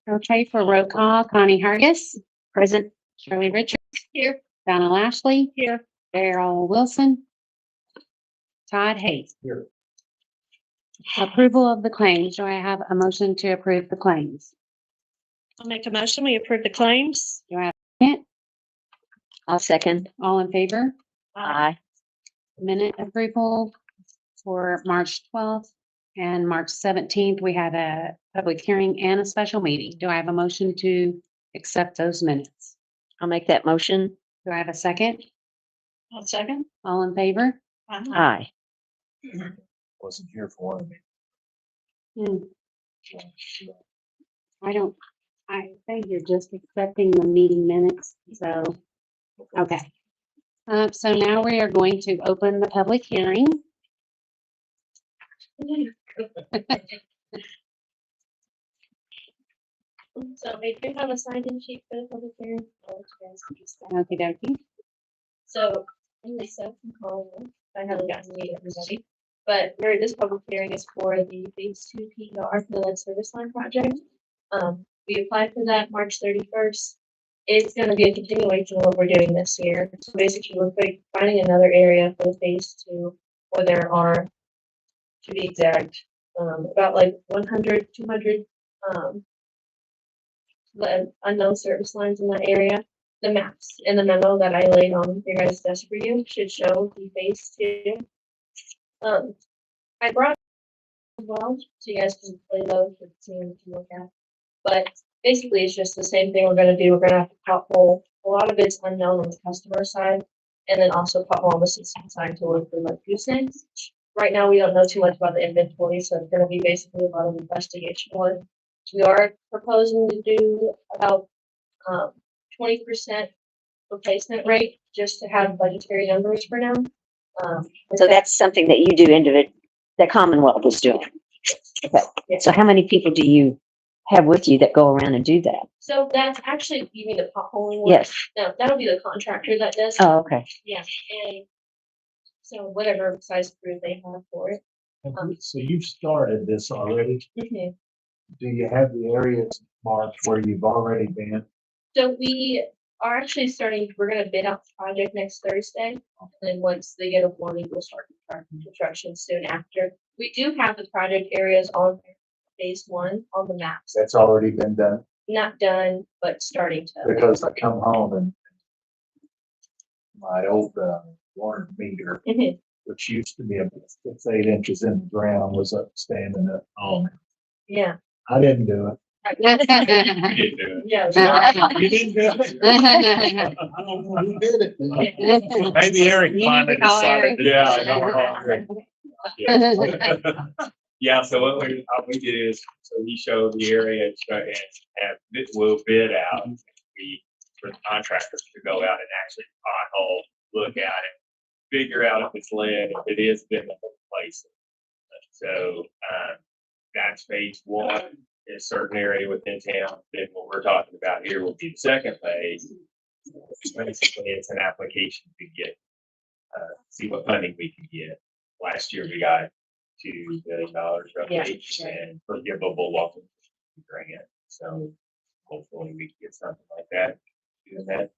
Okay, for roll call, Connie Hargis. Present. Shirley Richards. Here. Donna Lashley. Here. Daryl Wilson. Todd Hayes. Here. Approval of the claims. Do I have a motion to approve the claims? I'll make a motion. We approve the claims. Do I have a second? I'll second. All in favor? Aye. Minute approval for March 12th and March 17th. We had a public hearing and a special meeting. Do I have a motion to accept those minutes? I'll make that motion. Do I have a second? I'll second. All in favor? Aye. Wasn't here for one of me. I think you're just accepting the meeting minutes, so, okay. So now we are going to open the public hearing. So we do have a sign-in sheet for the public hearing. Okey dokey. So, I'm Lisa from Collinwood. I haven't gotten to meet everybody. But this public hearing is for the phase 2 PR for the lead service line project. We applied for that March 31st. It's gonna be a continuation of what we're doing this year. So basically, we're finding another area for the phase 2, where there are, to be exact, about like 100, 200, unknown service lines in that area. The maps and the memo that I laid on your guys' desk for you should show the phase 2. I brought as well, so you guys can play those for the team to look at. But basically, it's just the same thing we're gonna do. We're gonna have to pothole. A lot of it's unknown on the customer side, and then also pothole on the system side to look for like goose eggs. Right now, we don't know too much about the inventory, so it's gonna be basically a lot of investigation work. We are proposing to do about 20% replacement rate, just to have budgetary numbers for now. So that's something that you do that Commonwealth is doing. Okay. Yeah. So how many people do you have with you that go around and do that? So that's actually, you mean the potholing one? Yes. No, that'll be the contractor that does. Oh, okay. Yeah, and so whatever size crew they have for it. So you've started this already. Mhm. Do you have the areas marked where you've already been? So we are actually we're gonna bid out the project next Thursday. And then once they get a warning, we'll start construction soon after. We do have the project areas on phase 1 on the maps. That's already been done, Not done, but starting to. because I come home and my old water meter, Mhm. which used to be about 8 inches in the ground, was up standing up. Oh, Yeah. I didn't do it. Yeah. You didn't do it? I don't know who did it. Maybe Eric finally Call Eric. decided. Yeah, I know. Yeah, so what we did is, so we showed the area and we'll bid out. For the contractors to go out and actually pothole, look at it, figure out if it's lead, if it is, then we'll replace it. So, that's phase 1, in a certain area within town. Then what we're talking about here will be the second phase. Basically, it's an application to get, see what funding we can get. Last year, we got $2 billion roughly, and forgivable local grant. So hopefully we can get something like that, doing that.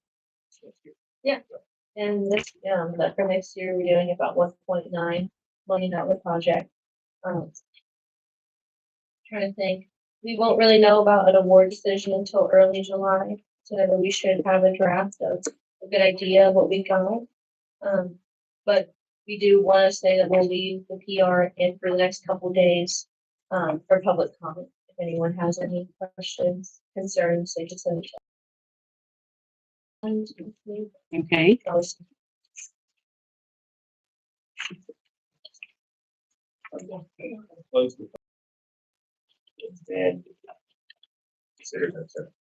And this, that for next year, we're doing about $1.9 million project. Trying to think, we won't really know about an award decision until early July, so then we should have a draft of a good idea of what we got. But we do want to say that we'll leave the PR in for the next couple days, for public comment. If anyone has any questions, concerns, they can send it. Okay, Close the. And consider themselves.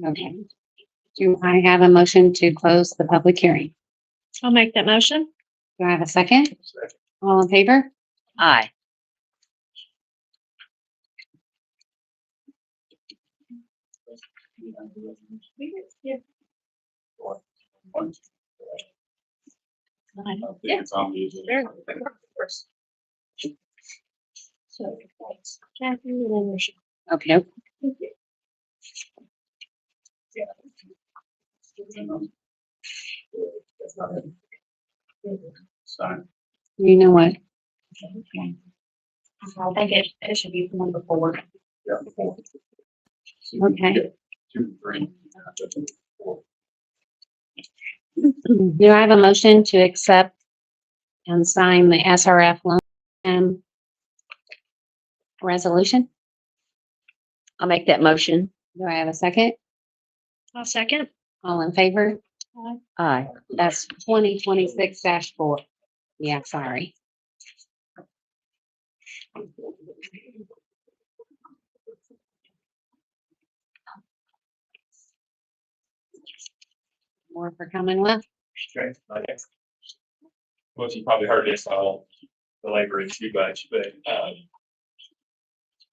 okay. Do I have a motion to close the public hearing? I'll make that motion. Do I have a second? All in favor? Aye. Yeah. It's on the agenda. Sure, of course. So, thanks, Kathy, and then Michelle. Okay, nope. Thank you. Sign. You know what? I think it should be number 4. Yeah. Okay. 2, 3. Do I have a motion to accept and sign the SRF loan resolution? I'll make that motion. Do I have a second? I'll second. All in favor? Aye. That's 2026-4. Yeah, sorry. More for Commonwealth. Okay, okay. Most of you probably heard this, so I'll belabor it too much, but,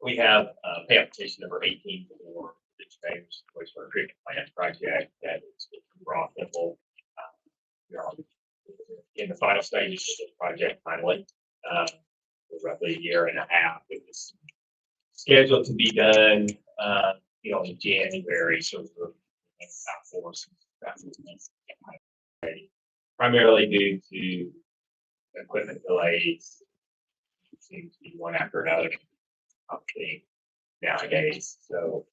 we have, pay application number 18 for the James wastewater treatment plant project that is raw simple. We are in the final stages of the project finally, for roughly a year and a half. It was scheduled to be done, in January, so we're about 4 months. Primarily due to equipment delays. Seems to be one after another thing nowadays. So,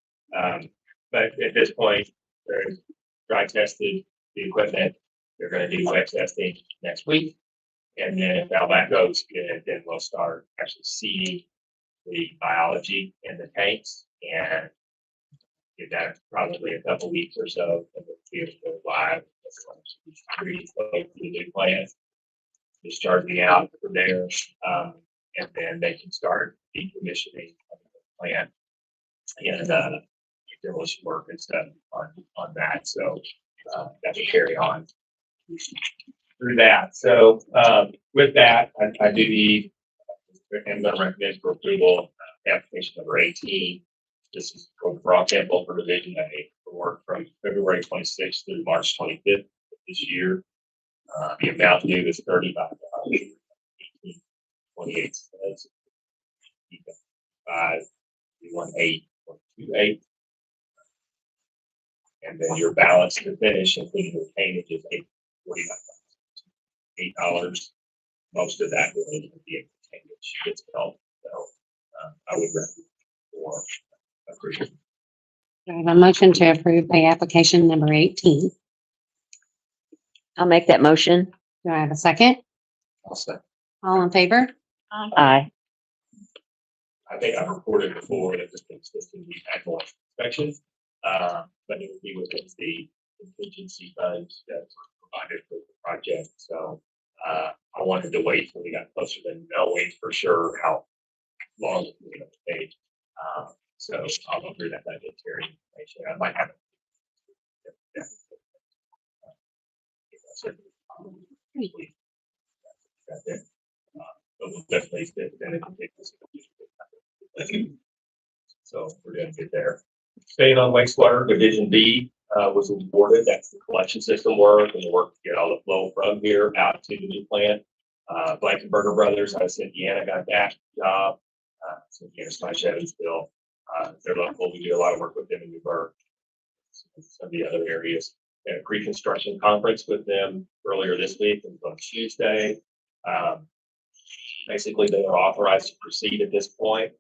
but at this point, they're dry tested the equipment. They're going to do wet testing next week. And then if all that goes good, then we'll start actually seeding the biology in the tanks and get that probably a couple weeks or so. And we'll be able to go live. The new plant, discharging out from there, and then they can start decommissioning the plant and demolition work and stuff on that. So that will carry on through that. So with that, I do need and I recommend for approval application number 18. This is for Broad Campbell for Division A for work from February 26th through March 25th this year. The amount due is $35.28. 518.28. And then your balance to finish, including the payment, is $8. Most of that will be a payment gets held. So I would recommend for approval. Do I have a motion to approve pay application number 18? I'll make that motion. Do I have a second? I'll say. All in favor? Aye. I think I've reported before that this thing's supposed to be annual inspection, but it would be within the contingency funds that were provided for the project. So I wanted to wait till we got closer to knowing for sure how long it's going to take. So I'll go through that budgetary information. I might have it. But we'll definitely fit that in. So we're gonna get there. Staying on wastewater, Division B was awarded. That's the collection system work and the work to get all the flow from here out to the new plant. Blankenberger Brothers, out of Indiana, got that job. Indiana slash Evansville. They're local. We do a lot of work with them in Newburgh. Some of the other areas. Had a pre-construction conference with them earlier this week. It was on Tuesday. Basically, they are authorized to proceed at this point.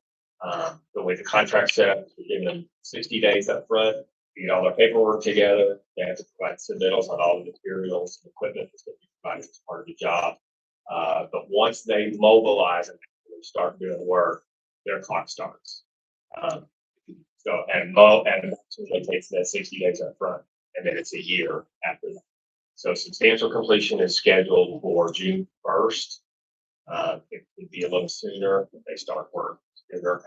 The way the contract set up, we're giving them 60 days up front to get all their paperwork together. They have to provide submittals on all the materials and equipment that's going to be provided as part of the job. But once they mobilize and start doing work, their clock starts. So it takes that 60 days up front, and then it's a year after that. So substantial completion is scheduled for June 1st. It could be a little sooner if they start work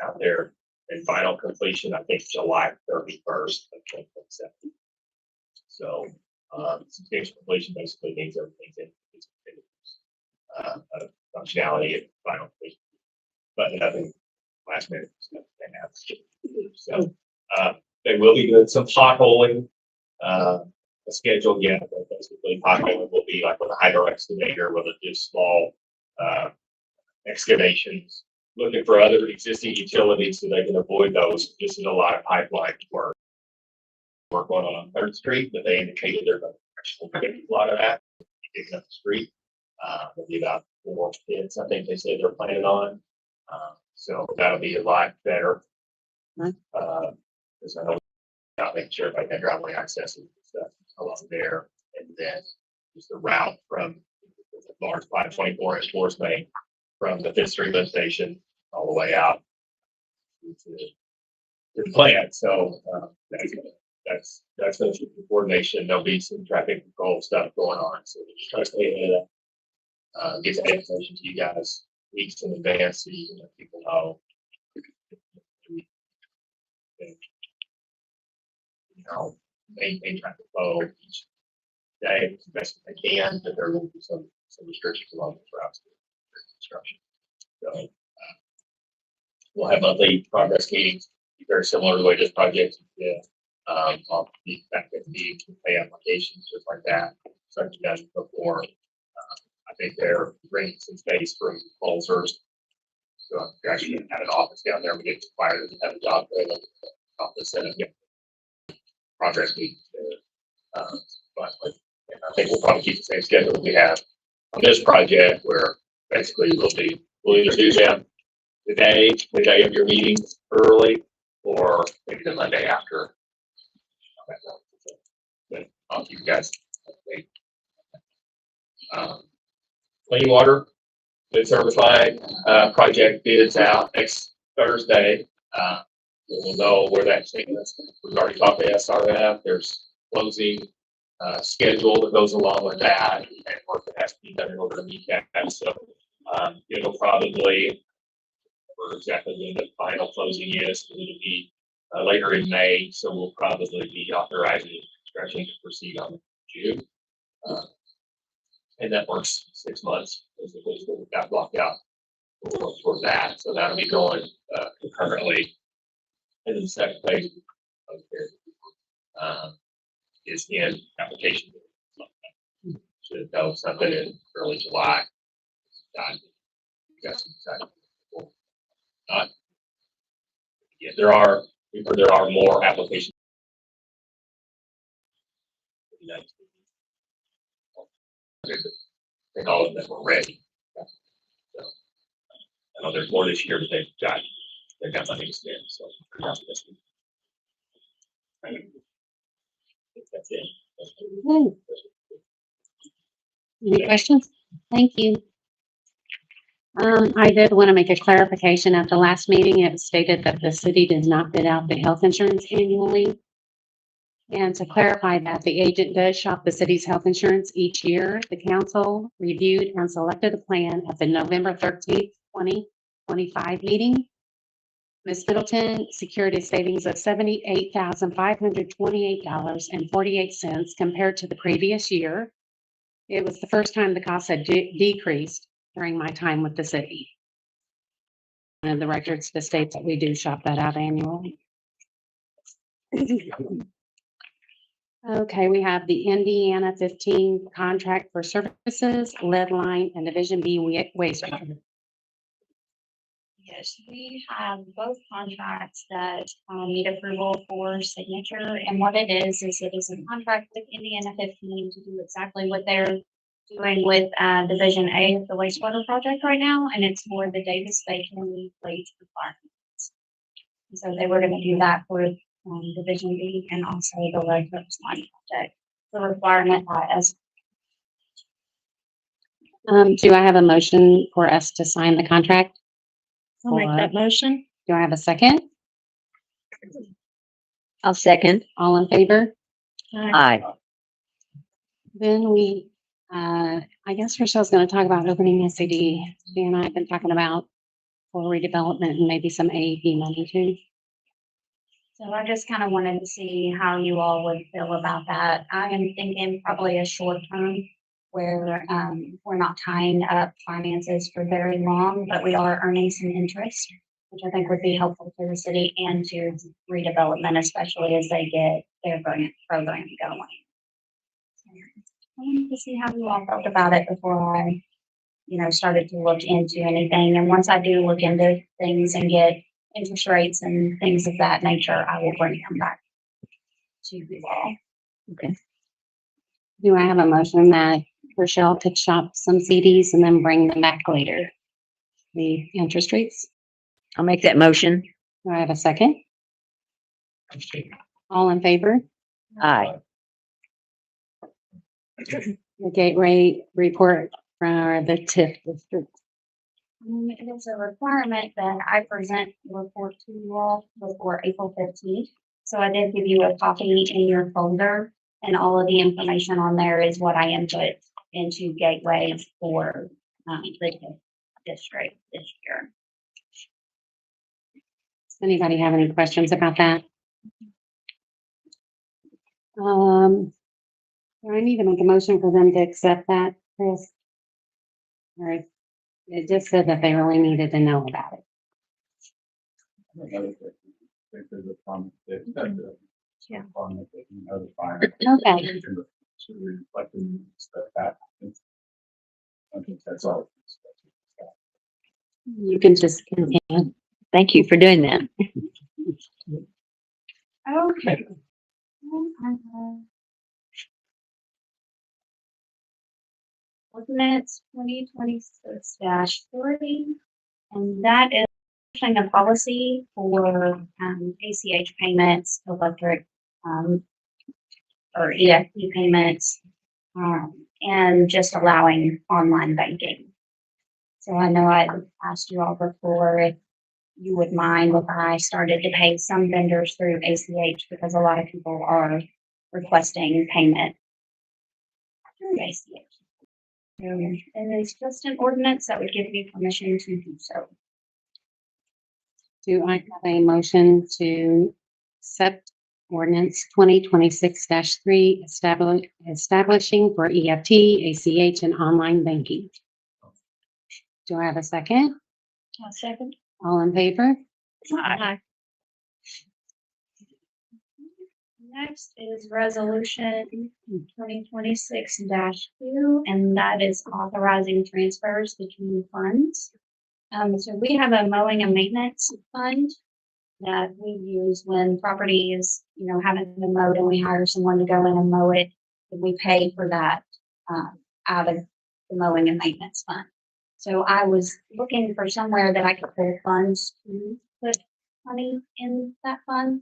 out there. And final completion, I think, July 31st of 2027. So substantial completion basically means everything's in functionality at final completion, but nothing last minute stuff they have. So they will be doing some potholing a schedule yet, but basically Taco will be like with a hydro excavator, whether it is small, excavations, looking for other existing utilities so they can avoid those. This is a lot of pipeline work going on Third Street, but they indicated they're going to actually get a lot of that, picking up the street. Maybe about 4 kids, I think they say they're planning on. So that'll be a lot better. Right. Because I know, I'll make sure if I can driveway access and stuff along there. And then just the route from the large 524-inch force main from the Fifth Street lift station all the way out to the plant. So that's going to be coordination. There'll be some traffic control stuff going on. So we just try to stay ahead of get that information to you guys weeks in advance so you can let people know. You know, maintain traffic flow each day as best as they can, but there will be some restrictions along the routes construction. So we'll have monthly progress meetings, very similar to the way this project is. I'll be back at the pay applications, just like that. So I've done before. I think they're bringing some space from Pulsars. So we actually have an office down there. We get required to have a job there, like office and progress meetings there. But I think we'll probably keep the same schedule we have on this project, where basically we'll either do them the day of your meetings early, or maybe the Monday after. But I'll keep you guys updated. Clean water, bid certified, project bids out next Thursday. We'll know where that taking us. We've already talked to SRF. There's closing schedule that goes along with that, and work that has to be done in order to meet that. So it'll probably, or exactly when the final closing is, it'll be later in May. So we'll probably be authorizing construction to proceed on June. And that works 6 months, as opposed to what we got blocked out. We'll work toward that. So that'll be going concurrently. And then the second phase is in application. Should know something in early July. Not. Yeah, there are more applications. And all of them were ready. So, I know there's more this year, but they've got money to spend, so pretty optimistic. I think that's it. Okay. Any questions? Thank you. I did want to make a clarification. At the last meeting, it stated that the city does not bid out the health insurance annually. And to clarify that, the agent does shop the city's health insurance each year. The council reviewed and selected a plan at the November 13th, 2025 meeting. Ms. Middleton secured a savings of $78,528.48 compared to the previous year. It was the first time the cost had decreased during my time with the city. And the records to state that we do shop that out annually. Okay, we have the Indiana 15 contract for services, lead line, and Division B wastewater. Yes, we have both contracts that need approval for signature, and what it is it is a contract with Indiana 15 to do exactly what they're doing with Division A of the wastewater project right now, and it's for the Davis-Bacon plate requirements. So they were going to do that for Division B and also the Red Coast line project. The requirement as Do I have a motion for us to sign the contract? I'll make that motion. Do I have a second? I'll second. All in favor? Aye. Then we, I guess Rochelle's going to talk about opening SAD. Dan and I have been talking about for redevelopment and maybe some AEP money too. So I just kind of wanted to see how you all would feel about that. I am thinking probably a short term where we're not tying up finances for very long, but we are earning some interest, which I think would be helpful to the city and to redevelopment, especially as they get their grant program going. wanted to see how you all felt about it before I, started to look into anything. And once I do look into things and get interest rates and things of that nature, I will bring them back to you all. Do I have a motion that Rochelle could shop some CDs and then bring them back later? The interest rates? I'll make that motion. Do I have a second? All in favor? Aye. The gateway report for the TIF district. It is a requirement that I present the report to you all before April 15th. So I did give you a copy in your folder, and all of the information on there is what I input into Gateway for the TIF district this year. Does anybody have any questions about that? Do I need to make a motion for them to accept that, Chris? Or it just said that they really needed to know about it. Yeah. Okay. I think that's all. You can just continue. Thank you for doing that. Okay. Ordinance 2026-40, and that is pushing a policy for ACH payments, electric or EFT payments, and just allowing online banking. So I know I asked you all before if you would mind if I started to pay some vendors through ACH, because a lot of people are requesting payment through ACH. And it's just an ordinance that would give me permission to do so. Do I have a motion to accept ordinance 2026-3 establishing for EFT, ACH, and online banking? Do I have a second? A second. All in favor? Aye. Next is resolution 2026-2, and that is authorizing transfers between funds. So we have a mowing and maintenance fund that we use when property is, haven't been mowed and we hire someone to go in and mow it. And we pay for that out of the mowing and maintenance fund. So I was looking for somewhere that I could pull funds to put money in that fund.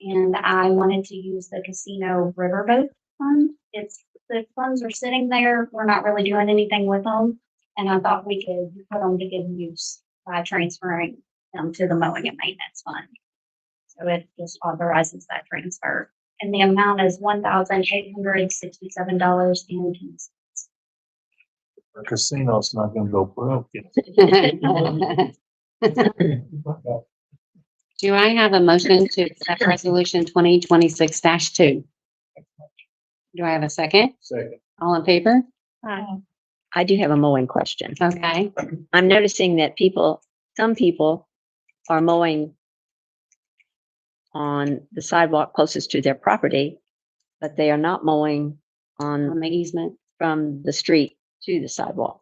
And I wanted to use the casino riverboat fund. The funds are sitting there. We're not really doing anything with them. And I thought we could put them to good use by transferring them to the mowing and maintenance fund. So it just authorizes that transfer. And the amount is $1,867.10. The casino's not gonna go broke. Do I have a motion to accept resolution 2026-2? Do I have a second? Second. All in favor? I do have a mowing question. Okay. I'm noticing that some people are mowing on the sidewalk closest to their property, but they are not mowing On the easement. from the street to the sidewalk.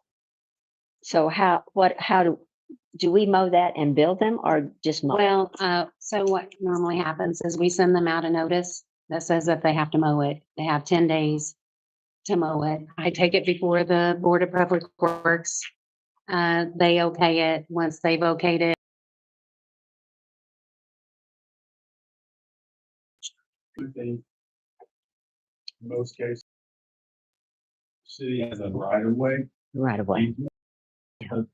So how do we mow that and bill them, or just mow? Well, so what normally happens is we send them out a notice that says that they have to mow it. They have 10 days to mow it. I take it before the Board of Public Works. They okay it. Once they've okayed it, In most cases, city has a right of way. Right away. Right of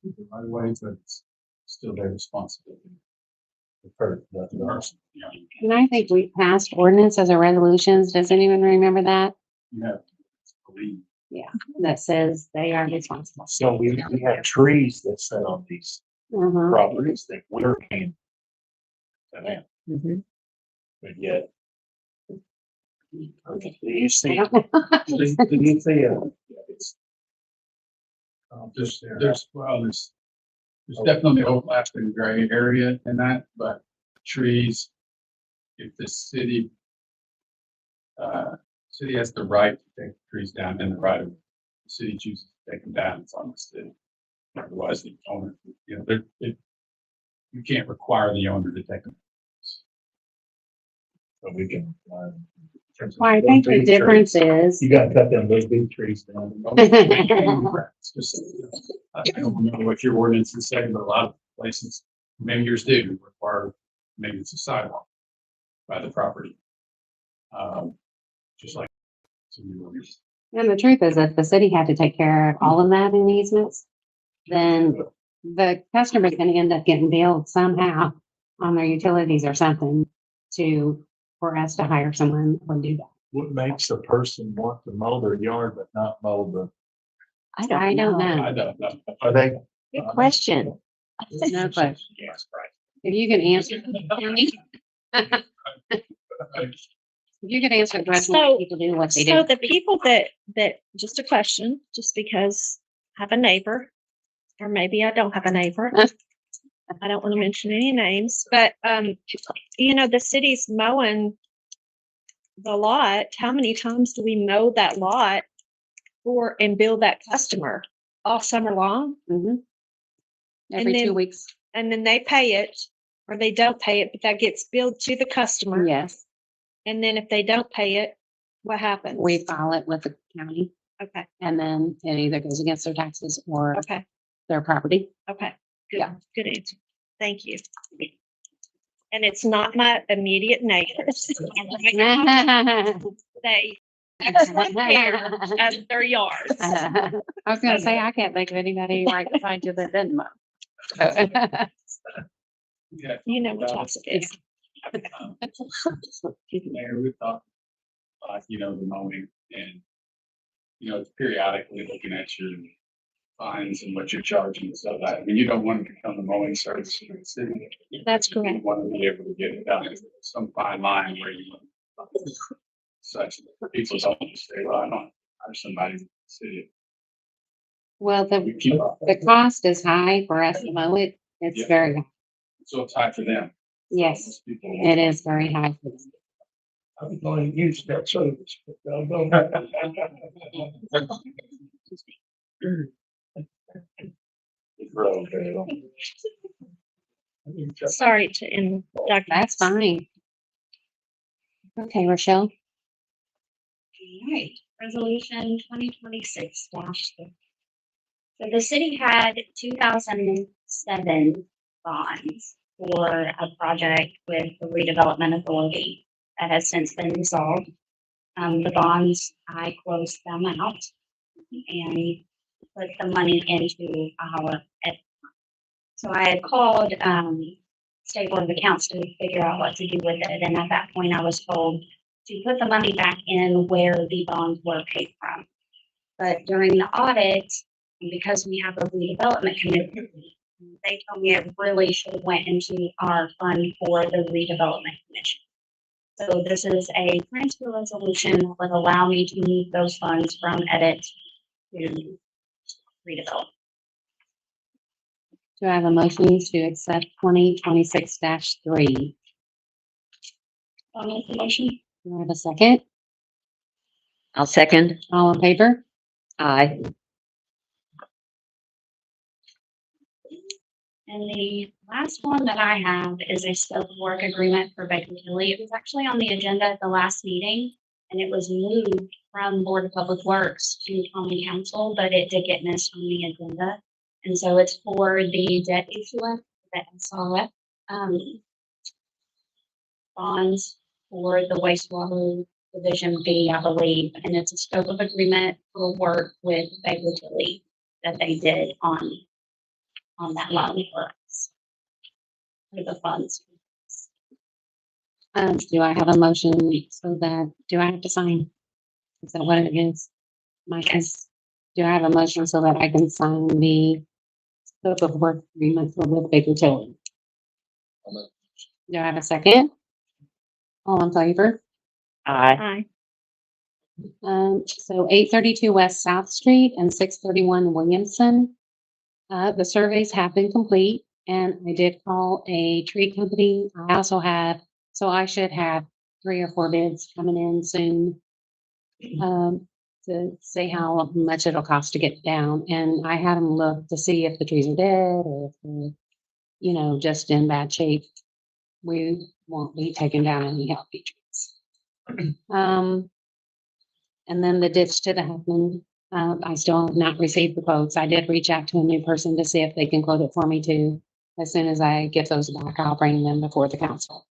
way, but it's still their responsibility. That's ours. and I think we passed ordinance as a resolutions. Does anyone remember that? Yeah. Believe. That says they are responsible. So we have trees that sit on these Mhm. properties that we're paying. to them, Mhm. But yet. Okay. Do you see? I don't know. Do you see it? There's definitely overlapping gray area in that, but trees, if the city City has the right to take trees down in the right of, way. The city chooses to take them down, it's on the city. Otherwise, the owner, you know, you can't require the owner to take them. But we can. Well, I think the difference is, You gotta cut them those big trees down. It's just, I don't remember what your ordinances say, but a lot of places, maybe yours do require maintenance of sidewalk by the property. Just like. and the truth is, if the city had to take care of all of that in easements, then the customer's gonna end up getting billed somehow on their utilities or something for us to hire someone or do that. What makes a person want to mow their yard but not mow the, I I don't don't know. know. I don't know. are they? Good question. No question. Yes, right. If you can answer, if you could answer the question, why So- people do what they So do. the people that, just a question, just because I have a neighbor, or maybe I don't have a neighbor. I don't want to mention any names, but, the city's mowing the lot. How many times do we mow that lot and bill that customer all summer long? Mhm. Every And 2 then- weeks, And then they pay it or they don't pay it, but that gets billed to the customer. yes, And then if they don't pay it, what happens? we file it with the county Okay, and then it either goes against their taxes or okay, their property. okay. Good, Yeah. good answer. Thank you. And it's not my immediate neighbors. They excellent care of their yards. I was gonna say, I can't think of anybody right beside you that didn't mow. Yeah. You know what types it is. Mayor, we talked, the mowing and, periodically looking at your fines and what you're charging and stuff. I mean, you don't want to become the mowing service for the city. That's You correct. want to be able to get it done. Some fine line where you such that people don't just say, well, I don't hire somebody in the city. Well, We keep up. the cost is high for us to mow it. It's Yeah. very, high. So it's high for them. yes, Most people- it is very high for them. I'm going to use that service. but they'll go. Sorry to interrupt. That's fine. Okay, Rochelle. Right, resolution 2026 -3. So the city had 2007 bonds for a project with the redevelopment authority that has since been resolved. The bonds, I closed them out and put the money into our. So I had called, State Board of Accounts to figure out what to do with it, and at that point I was told to put the money back in where the bonds were paid from. But during the audit, because we have a redevelopment committee, they told me it really should have went into our fund for the redevelopment commission. So this is a transfer resolution that would allow me to move those funds from edit to redevelop. Do I have a motion to accept 2026-3? I'll make the motion. Do I have a second? I'll second. All in favor? Aye. And the last one that I have is a scope of work agreement for Baker Tilly. It was actually on the agenda at the last meeting, and it was moved from Board of Public Works to Common Council, but it did get missed on the agenda. And so it's for the debt issuance that I saw it. Bonds for the wastewater division B, I believe, and it's a scope of agreement for work with Baker Tilly that they did on that loan for us. For the funds. Do I have a motion so that, do I have to sign? Is that what it is? Yes. Do I have a motion so that I can sign the scope of work agreement for with Baker Tilly? Do I have a second? All in favor? Aye. So 832 West South Street and 631 Williamson. The surveys have been complete and I did call a tree company. I also have, so I should have 3 or 4 bids coming in soon. to see how much it'll cost to get down. And I had them look to see if the trees are dead or if they're, you know, just in bad shape. We won't be taking down any healthy trees. And then the ditch to the Huffman, I still have not received the quotes. I did reach out to a new person to see if they can quote it for me too. As soon as I get those back, I'll bring them before the council.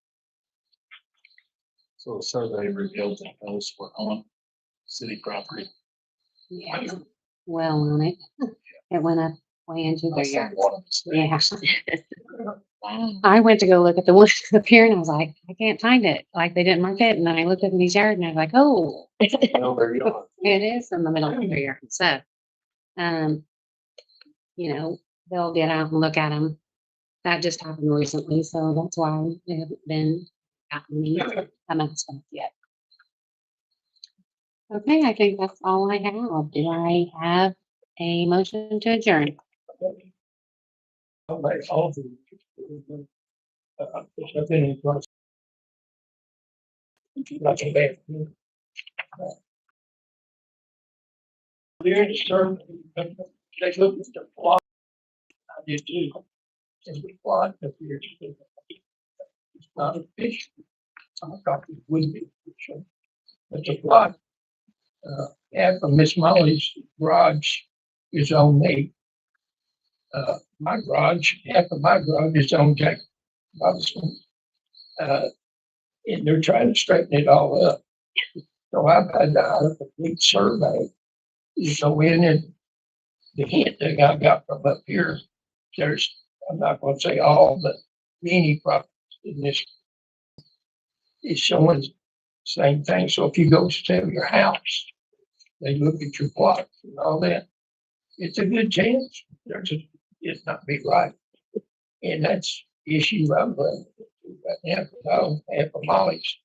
So a survey revealed that those were on city property. Yeah, well on it. It went up way into their yard. Yeah. I went to go look at the one up here and I was like, I can't find it. Like they didn't mark it. And then I looked up in his yard and I was like, oh, Well, there you go. it is in the middle of their yard. So, you know, they'll get out and look at them. That just happened recently. So that's why they haven't been gotten me announcement yet. Okay, I think that's all I have. Do I have a motion to adjourn? I'll make all of them. If any questions. Like a bad. Here to serve. They look at the plot. I did too. And the plot appears to be. It's not a fish. I thought it would be. But the plot. Half of Miss Molly's garage is on me. My garage, half of my garage is on Jack Robinson. And they're trying to straighten it all up. So I've had a complete survey. You go in and the hint that I got from up here, there's, I'm not gonna say all, but many properties in this is showing the same thing. So if you go sell your house, they look at your plot and all that. It's a good chance there's a, it's not be right. And that's the issue I'm running into right now, because I don't have a Molly's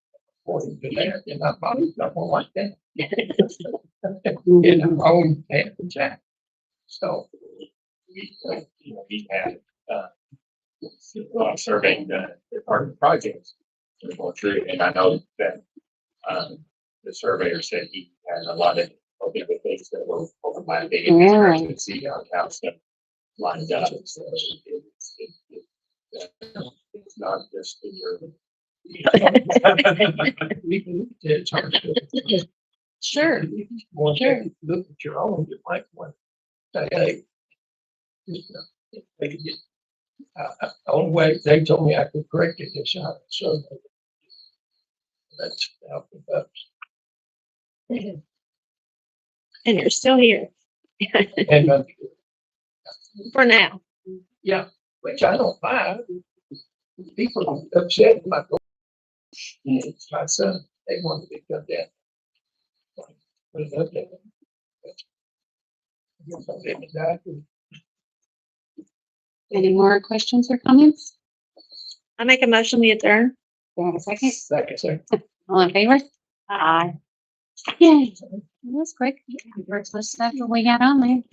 according to that, and my Molly's not gonna like that. And I'm on half of Jack. So. We had, surveying the part of the projects. They're going through, and I know that, the surveyor said he had a lot of different things that were over my big. Really? To see how stuff lined up. So it's not just in your. It's hard to. Sure. Once you look at your own, you might want to say, hey. The only way they told me I could correct it is out, so. That's out the bucks. And you're still here And, for now. yeah, which I don't mind. People are upset with my. It's my son, they wanted to come down. But it's okay. I guess I'm getting that. Any more questions or comments? I make a motion, we adjourn. Do I have a second? Second. All in favor? Aye. Yay. That was quick. Works less stuff than we got on there.